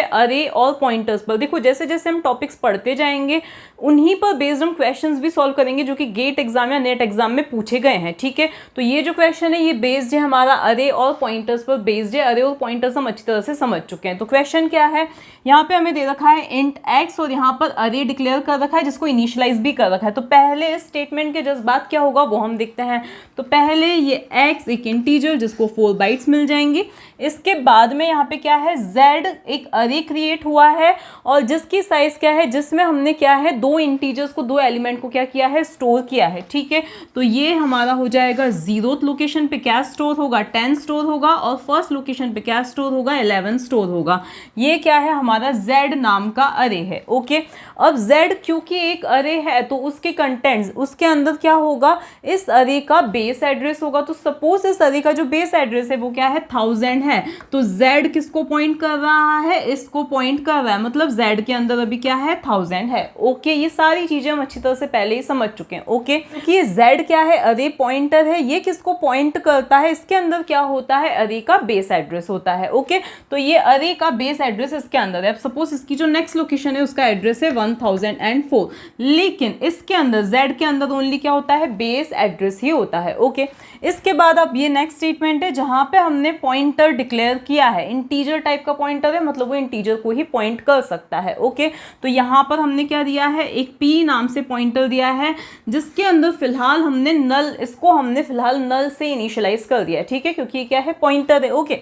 अरे और पॉइंटर्स पर। देखो जैसे जैसे हम टॉपिक्स पढ़ते जाएंगे उन्हीं पर बेस्ड हम क्वेश्चंस भी सॉल्व करेंगे जो कि गेट एग्जाम या नेट एग्जाम में पूछे गए हैं, ठीक है। तो ये जो क्वेश्चन है ये बेस्ड है हमारा अरे और पॉइंटर्स पर बेस्ड है। अरे और पॉइंटर्स हम अच्छी तरह से समझ चुके हैं। तो क्वेश्चन क्या है, यहाँ पे हमें दे रखा है इंट एक्स और यहाँ पर अरे डिक्लेयर कर रखा है जिसको इनिशियलाइज भी कर रखा है। तो पहले इस स्टेटमेंट के जस्ट बाद क्या होगा वो हम देखते हैं। तो पहले ये एक्स एक इंटीजर जिसको 4 बाइट्स मिल जाएंगी। इसके बाद में यहाँ पे क्या है, जेड एक अरे क्रिएट हुआ है और जिसकी साइज क्या है, जिसमें हमने क्या है दो इंटीजर्स को, दो एलिमेंट को क्या किया है, स्टोर किया है, ठीक है। तो ये हमारा हो जाएगा 0th लोकेशन पे क्या स्टोर होगा, 10 स्टोर होगा और फर्स्ट लोकेशन पे क्या स्टोर होगा, 11 स्टोर होगा। ये क्या है हमारा z नाम का अरे है, ओके। अब z क्योंकि एक अरे है तो उसके कंटेंट्स, उसके अंदर क्या होगा, इस अरे का बेस एड्रेस होगा। तो सपोज इस अरे का जो बेस एड्रेस है वो क्या है, 1000 है। तो z किसको पॉइंट कर रहा है, इसको पॉइंट कर रहा है, मतलब z के अंदर अभी क्या है, 1000 है, ओके। ये सारी चीजें हम अच्छी तरह से पहले ही समझ चुके हैं, ओके। क्योंकि ये z क्या है, अरे पॉइंटर है, ये किसको पॉइंट करता है, इसके अंदर क्या होता है, अरे का बेस एड्रेस होता है, ओके। तो ये अरे का बेस एड्रेस इसके अंदर है। अब सपोज इसकी जो नेक्स्ट लोकेशन है उसका एड्रेस है 1004, लेकिन इसके अंदर z के अंदर ओनली क्या होता है, बेस एड्रेस ही होता है, ओके। इसके बाद अब ये नेक्स्ट स्टेटमेंट है जहां पे हमने पॉइंटर डिक्लेयर किया है। इंटीजर टाइप का पॉइंटर है, मतलब वो इंटीजर को ही पॉइंट कर सकता है, ओके। तो यहाँ पर हमने क्या दिया है, एक p नाम से पॉइंटर दिया है जिसके अंदर फिलहाल हमने नल, इसको हमने फिलहाल नल से इनिशियलाइज कर दिया है, ठीक है, क्योंकि ये क्या है, पॉइंटर है, ओके।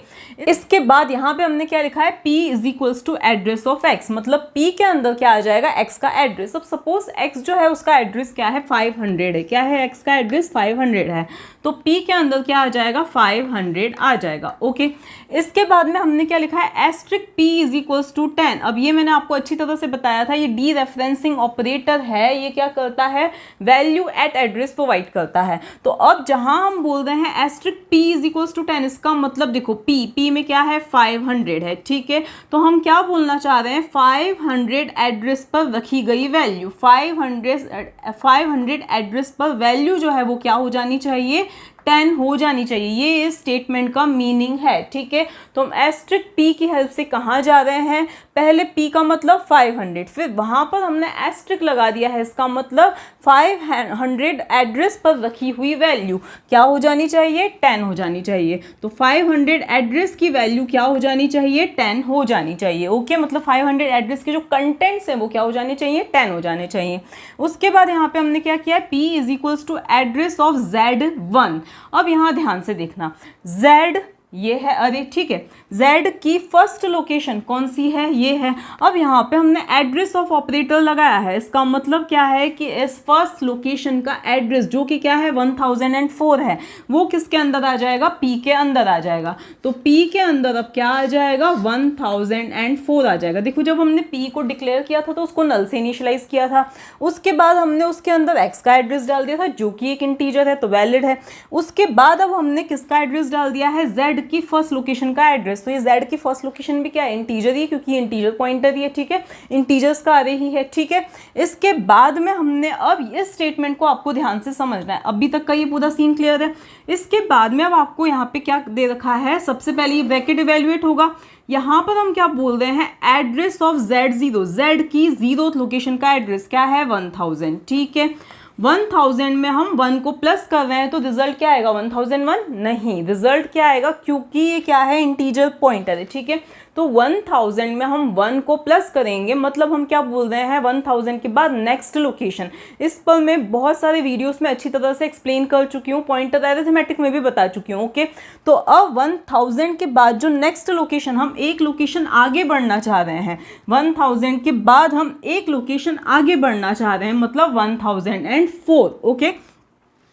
इसके बाद यहाँ पे हमने क्या लिखा है, p is equals to address of x, मतलब p के अंदर क्या आ जाएगा, x का एड्रेस। अब सपोज x जो है उसका एड्रेस क्या है, 500 है, क्या है, x का एड्रेस 500 है, तो p के अंदर क्या आ जाएगा, 500 आ जाएगा, ओके। इसके बाद में हमने क्या लिखा है, asterisk p is equals to 10। अब ये मैंने आपको अच्छी तरह से बताया था, ये डी रेफरेंसिंग ऑपरेटर है, ये क्या करता है, वैल्यू एट एड्रेस प्रोवाइड करता है। तो अब जहां हम बोल रहे हैं asterisk p is equals to 10, इसका मतलब देखो p में क्या है, 500 है, ठीक है। तो हम क्या बोलना चाह रहे हैं, 500 एड्रेस पर रखी गई वैल्यू, 500 एड्रेस पर वैल्यू जो है वो क्या हो जानी चाहिए, 10 हो जानी चाहिए। ये इस स्टेटमेंट का मीनिंग है, ठीक है। तो हम एस्ट्रिक p की हेल्प से कहाँ जा रहे हैं, पहले p का मतलब 500, फिर वहां पर हमने एस्ट्रिक लगा दिया है, इसका मतलब 500 एड्रेस पर रखी हुई वैल्यू क्या हो जानी चाहिए, 10 हो जानी चाहिए। तो 500 एड्रेस की वैल्यू क्या हो जानी चाहिए, 10 हो जानी चाहिए, ओके। मतलब 500 एड्रेस के जो कंटेंट्स हैं वो क्या हो जाने चाहिए, 10 हो जाने चाहिए। उसके बाद यहाँ पे हमने क्या किया, p is equals to address of z1। अब यहां ध्यान से देखना, z ये है अरे, ठीक है, z की फर्स्ट लोकेशन कौन सी है, ये है। अब यहाँ पे हमने एड्रेस ऑफ ऑपरेटर लगाया है, इसका मतलब क्या है कि इस फर्स्ट लोकेशन का एड्रेस जो कि क्या है, 1004 है, वो किसके अंदर आ जाएगा, p के अंदर आ जाएगा। तो p के अंदर अब क्या आ जाएगा, 1004 आ जाएगा। देखो जब हमने p को डिक्लेयर किया था तो उसको नल से इनिशियलाइज किया था, उसके बाद हमने उसके अंदर x का एड्रेस डाल दिया था जो कि एक इंटीजर है तो वैलिड है। उसके बाद अब हमने किसका एड्रेस डाल दिया है, z की फर्स्ट लोकेशन का एड्रेस। तो ये z की फर्स्ट लोकेशन भी क्या है, इंटीजर ही है, क्योंकि इंटीजर पॉइंटर ही है, ठीक है, इंटीजर्स का अरे ही है, ठीक है। इसके बाद में हमने अब इस स्टेटमेंट को आपको ध्यान से समझना है, अभी तक का ये पूरा सीन क्लियर है। इसके बाद में अब आपको यहाँ पे क्या दे रखा है, सबसे पहले ये ब्रैकेट इवेल्युएट होगा। यहाँ पर हम क्या बोल रहे हैं, एड्रेस ऑफ z0, z की 0th लोकेशन का एड्रेस क्या है, 1000, ठीक है। 1000 में हम 1 को प्लस कर रहे हैं तो रिजल्ट क्या आएगा, 1001 नहीं, रिजल्ट क्या आएगा, क्योंकि ये क्या है, इंटीजर पॉइंटर है, ठीक है। तो 1000 में हम 1 को प्लस करेंगे, मतलब हम क्या बोल रहे हैं, 1000 के बाद नेक्स्ट लोकेशन। इस पर मैं बहुत सारे वीडियोस में अच्छी तरह से एक्सप्लेन कर चुकी हूँ, पॉइंटर अरिथमेटिक में भी बता चुकी हूँ, ओके। तो अब 1000 के बाद जो नेक्स्ट लोकेशन, हम एक लोकेशन आगे बढ़ना चाह रहे हैं, 1000 के बाद हम एक लोकेशन आगे बढ़ना चाह रहे हैं, मतलब 1004, ओके।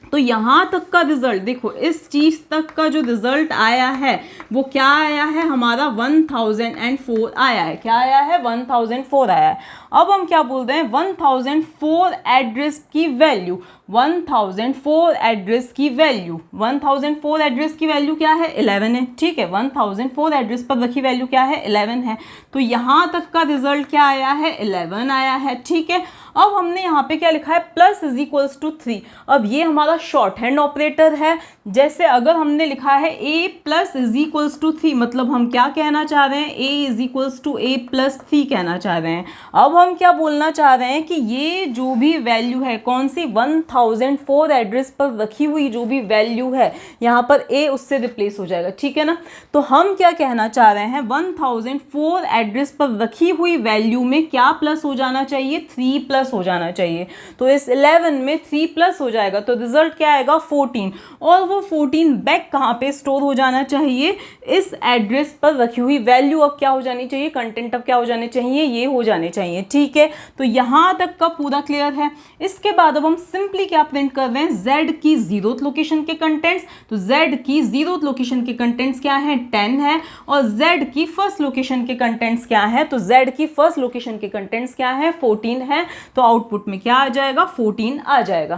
तो यहाँ तक का रिजल्ट देखो, इस चीज तक का जो रिजल्ट आया है वो क्या आया है, हमारा 1004 आया है, क्या आया है, 1004 आया है। अब हम क्या बोल रहे हैं, 1004 एड्रेस की वैल्यू, 1004 एड्रेस की वैल्यू, 1004 एड्रेस की वैल्यू क्या है, 11 है, ठीक है। 1004 एड्रेस पर रखी वैल्यू क्या है, 11 है। तो यहाँ तक का रिजल्ट क्या आया है, 11 आया है, ठीक है। अब हमने यहाँ पे क्या लिखा है, प्लस इज इक्वल्स टू 3। अब ये हमारा शॉर्ट हैंड ऑपरेटर है। जैसे अगर हमने लिखा है a plus is equals to 3, मतलब हम क्या कहना चाह रहे हैं, a is equals to a plus 3 कहना चाह रहे हैं। अब हम क्या बोलना चाह रहे हैं कि ये जो भी वैल्यू है, कौन सी, 1004 एड्रेस पर रखी हुई जो भी वैल्यू है, यहाँ पर a उससे रिप्लेस हो जाएगा, ठीक है ना। तो हम क्या कहना चाह रहे हैं, 1004 एड्रेस पर रखी हुई वैल्यू में क्या प्लस हो जाना चाहिए, 3 प्लस हो जाना चाहिए। तो इस 11 में 3 प्लस हो जाएगा तो रिजल्ट क्या आएगा, 14। और वो 14 बैक कहाँ पे स्टोर हो जाना चाहिए, इस एड्रेस पर रखी हुई वैल्यू अब क्या हो जानी चाहिए, कंटेंट अब क्या हो जाने चाहिए, ये हो जाने चाहिए, ठीक है। तो यहाँ तक का पूरा क्लियर है। इसके बाद अब हम सिंपली क्या प्रिंट कर रहे हैं, z की 0th लोकेशन के कंटेंट्स। तो z की 0th लोकेशन के कंटेंट्स क्या है, 10 है। और z की फर्स्ट लोकेशन के कंटेंट्स क्या है, तो z की फर्स्ट लोकेशन के कंटेंट्स क्या है, 14 है। तो आउटपुट में क्या आ जाएगा, 14 आ जाएगा।